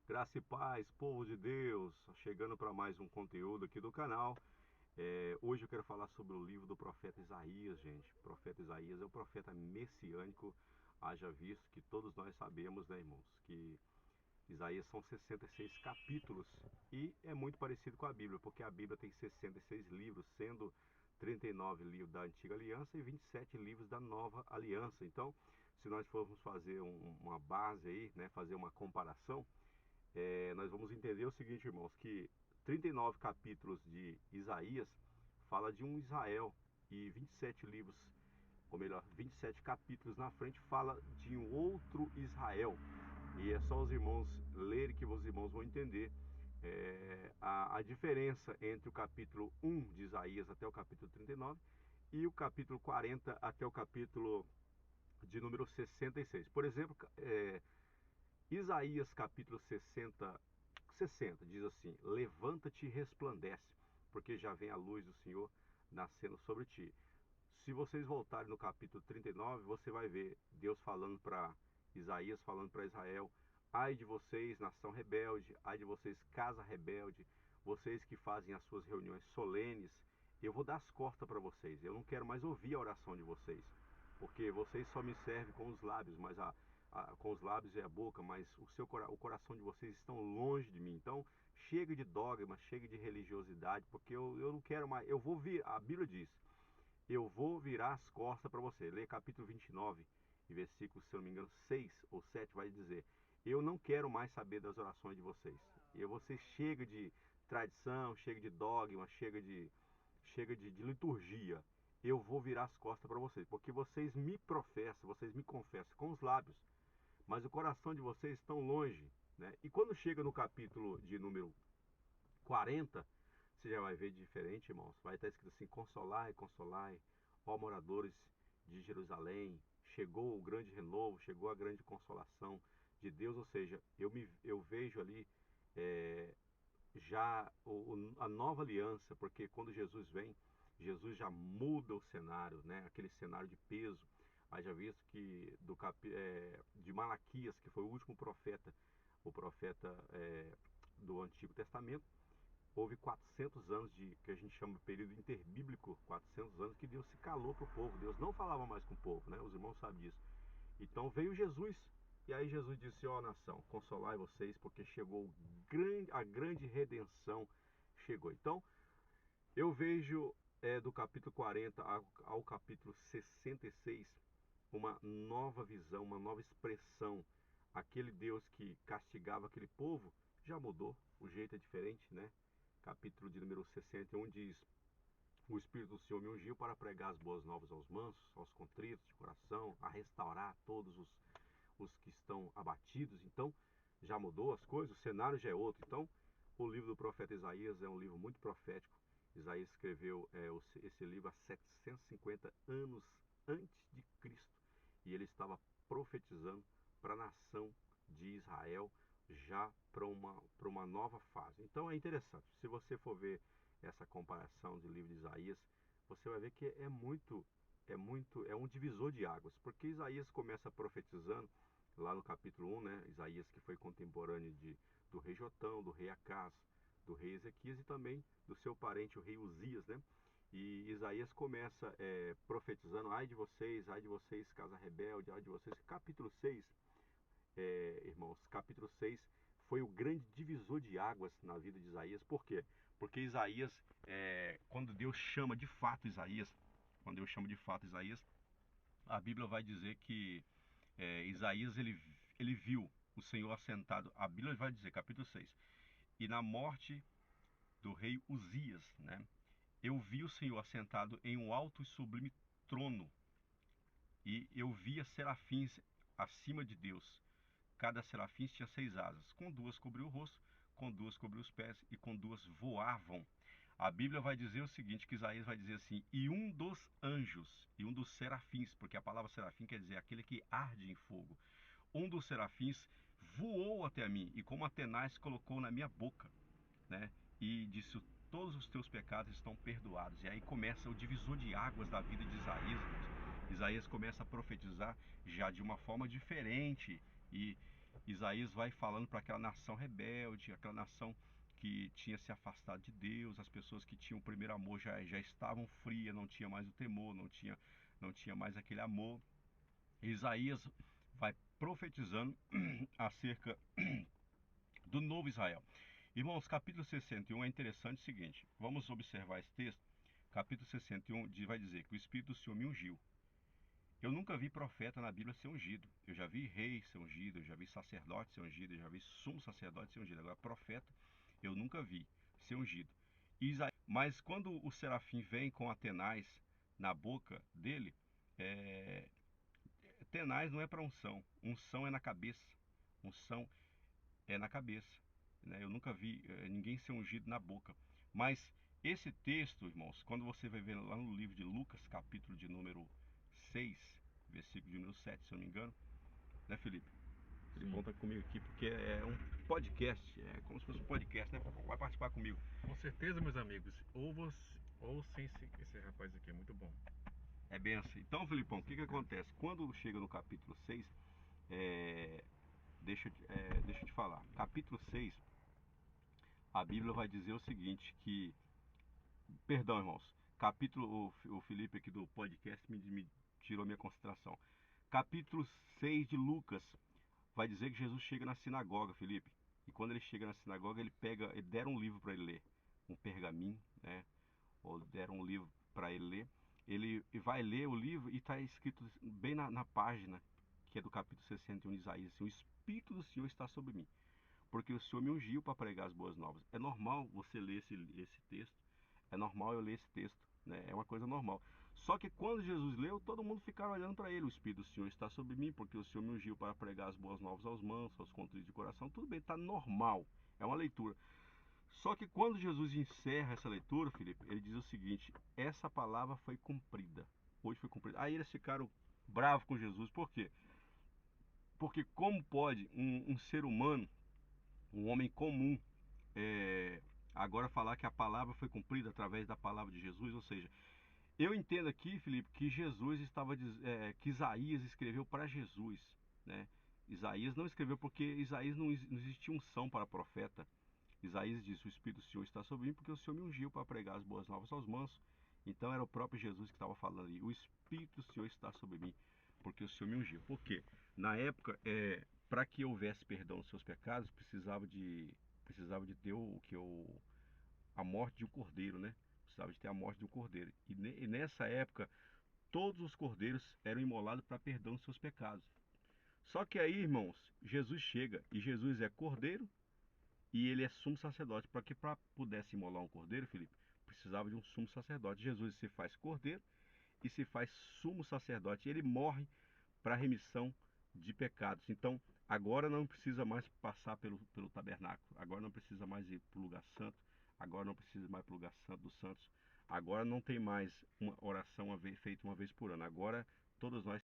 Graça e paz, povo de Deus, chegando para mais um conteúdo aqui do canal. Hoje eu quero falar sobre o livro do profeta Isaías, gente. O profeta Isaías é o profeta messiânico, haja visto que todos nós sabemos, né, irmãos, que Isaías são 66 capítulos e é muito parecido com a Bíblia, porque a Bíblia tem 66 livros, sendo 39 livros da Antiga Aliança e 27 livros da Nova Aliança. Então, se nós formos fazer uma base aí, né, fazer uma comparação, nós vamos entender o seguinte, irmãos, que 39 capítulos de Isaías fala de um Israel e 27 livros, ou melhor, 27 capítulos na frente fala de um outro Israel. E é só os irmãos lerem que os irmãos vão entender a diferença entre o capítulo 1 de Isaías até o capítulo 39 e o capítulo 40 até o capítulo de número 66. Por exemplo, Isaías capítulo 60 diz assim: Levanta-te e resplandece, porque já vem a luz do Senhor nascendo sobre ti. Se vocês voltarem no capítulo 39, você vai ver Deus falando para Isaías, falando para Israel: ai de vocês, nação rebelde, ai de vocês, casa rebelde, vocês que fazem as suas reuniões solenes, eu vou dar as costas para vocês, eu não quero mais ouvir a oração de vocês, porque vocês só me servem com os lábios, mas com os lábios e a boca, mas o coração de vocês estão longe de mim. Então, chega de dogma, chega de religiosidade, porque eu não quero mais. Eu vou vir, a Bíblia diz: eu vou virar as costas para você. Lê capítulo 29, e versículo, se eu não me engano, 6 ou 7, vai dizer: eu não quero mais saber das orações de vocês. E você chega de tradição, chega de dogma, chega de liturgia. Eu vou virar as costas para vocês, porque vocês me professam, vocês me confessam com os lábios, mas o coração de vocês estão longe, né? E quando chega no capítulo de número 40, você já vai ver diferente, irmãos. Vai estar escrito assim: consolai, consolai, ó moradores de Jerusalém, chegou o grande renovo, chegou a grande consolação de Deus. Ou seja, eu vejo ali é, já a nova aliança, porque quando Jesus vem, Jesus já muda o cenário, né? Aquele cenário de peso. Haja visto que de Malaquias, que foi o último profeta, o profeta do Antigo Testamento, houve 400 anos de que a gente chama de período interbíblico, 400 anos que Deus se calou para o povo. Deus não falava mais com o povo, né? Os irmãos sabem disso. Então veio Jesus, e aí Jesus disse: ó nação, consolai vocês, porque chegou a grande redenção chegou. Então eu vejo do capítulo 40 ao capítulo 66 uma nova visão, uma nova expressão. Aquele Deus que castigava aquele povo já mudou, o jeito é diferente, né? Capítulo de número 61 diz: o Espírito do Senhor me ungiu para pregar as boas novas aos mansos, aos contritos de coração, a restaurar todos os que estão abatidos. Então já mudou as coisas, o cenário já é outro. Então o livro do profeta Isaías é um livro muito profético. Isaías escreveu esse livro há 750 anos antes de Cristo, e ele estava profetizando para a nação de Israel, já para uma nova fase. Então é interessante, se você for ver essa comparação do livro de Isaías, você vai ver que é um divisor de águas, porque Isaías começa profetizando lá no capítulo 1, né? Isaías, que foi contemporâneo do rei Jotão, do rei Acás, do rei Ezequias e também do seu parente, o rei Uzias, né? E Isaías começa profetizando: ai de vocês, casa rebelde, ai de vocês. Capítulo 6, irmãos, capítulo 6 foi o grande divisor de águas na vida de Isaías. Por quê? Porque Isaías, quando Deus chama de fato Isaías, a Bíblia vai dizer que Isaías ele viu o Senhor assentado. A Bíblia vai dizer, capítulo 6: e na morte do rei Uzias, né, eu vi o Senhor assentado em um alto e sublime trono, e eu via serafins acima de Deus. Cada serafim tinha 6 asas, com duas cobriu o rosto, com duas cobriu os pés, e com duas voavam. A Bíblia vai dizer o seguinte, que Isaías vai dizer assim: e um dos anjos, e um dos serafins, porque a palavra serafim quer dizer aquele que arde em fogo, um dos serafins voou até mim, e como Atenaz colocou na minha boca, né? E disse: todos os teus pecados estão perdoados. E aí começa o divisor de águas da vida de Isaías. Isaías começa a profetizar já de uma forma diferente, e Isaías vai falando para aquela nação rebelde, aquela nação que tinha se afastado de Deus, as pessoas que tinham o primeiro amor já estavam frias, não tinha mais o temor, não tinha mais aquele amor. Isaías vai profetizando acerca do novo Israel. Irmãos, capítulo 61 é interessante o seguinte, vamos observar esse texto. Capítulo 61 vai dizer que o Espírito do Senhor me ungiu. Eu nunca vi profeta na Bíblia ser ungido. Eu já vi rei ser ungido, eu já vi sacerdote ser ungido, eu já vi sumo sacerdote ser ungido. Agora, profeta, eu nunca vi ser ungido. Mas quando o serafim vem com Atenais na boca dele, tenaz não é para unção. Unção é na cabeça. Unção é na cabeça. Né? Eu nunca vi ninguém ser ungido na boca. Mas esse texto, irmãos, quando você vai ver lá no livro de Lucas, capítulo de número 6, versículo de número 7, se eu não me engano, né, Felipe? Ele conta comigo aqui porque é um podcast, é como se fosse um podcast, né? Vai participar comigo. Com certeza, meus amigos. Ouçam esse rapaz aqui, é muito bom. É bem assim. Então, Felipão, o que acontece? Quando chega no capítulo 6, deixa eu te falar. Capítulo 6, a Bíblia vai dizer o seguinte, que... Perdão, irmãos. Capítulo... O Felipe aqui do podcast me tirou minha concentração. Capítulo 6 de Lucas vai dizer que Jesus chega na sinagoga, Felipe. E quando ele chega na sinagoga, ele deram um livro para ele ler. Um pergaminho, né? Ou deram um livro para ele ler. Ele vai ler o livro e está escrito bem na página, que é do capítulo 61 de Isaías, assim, o Espírito do Senhor está sobre mim, porque o Senhor me ungiu para pregar as boas novas. É normal você ler esse texto, é normal eu ler esse texto, né? É uma coisa normal. Só que quando Jesus leu, todo mundo ficava olhando para ele. O Espírito do Senhor está sobre mim, porque o Senhor me ungiu para pregar as boas novas aos mansos, aos contritos de coração. Tudo bem, está normal, é uma leitura. Só que quando Jesus encerra essa leitura, Felipe, ele diz o seguinte: essa palavra foi cumprida. Hoje foi cumprida. Aí eles ficaram bravos com Jesus. Por quê? Porque como pode um ser humano, um homem comum, é, agora falar que a palavra foi cumprida através da palavra de Jesus? Ou seja, eu entendo aqui, Felipe, que Jesus estava que Isaías escreveu para Jesus, né? Isaías não escreveu porque Isaías não existia unção para profeta. Isaías diz: o Espírito do Senhor está sobre mim porque o Senhor me ungiu para pregar as boas novas aos mansos. Então era o próprio Jesus que estava falando ali: o Espírito do Senhor está sobre mim porque o Senhor me ungiu. Por quê? Na época, para que houvesse perdão dos seus pecados, precisava de ter a morte de um cordeiro, né? Precisava de ter a morte de um cordeiro. E nessa época, todos os cordeiros eram imolados para perdão dos seus pecados. Só que aí, irmãos, Jesus chega e Jesus é cordeiro e ele é sumo sacerdote. Para pudesse imolar um cordeiro, Felipe, precisava de um sumo sacerdote. Jesus se faz cordeiro e se faz sumo sacerdote. Ele morre para a remissão de pecados. Então, agora não precisa mais passar pelo tabernáculo. Agora não precisa mais ir para o lugar santo. Agora não precisa mais para o lugar santo dos santos. Agora não tem mais uma oração feita uma vez por ano. Agora todos nós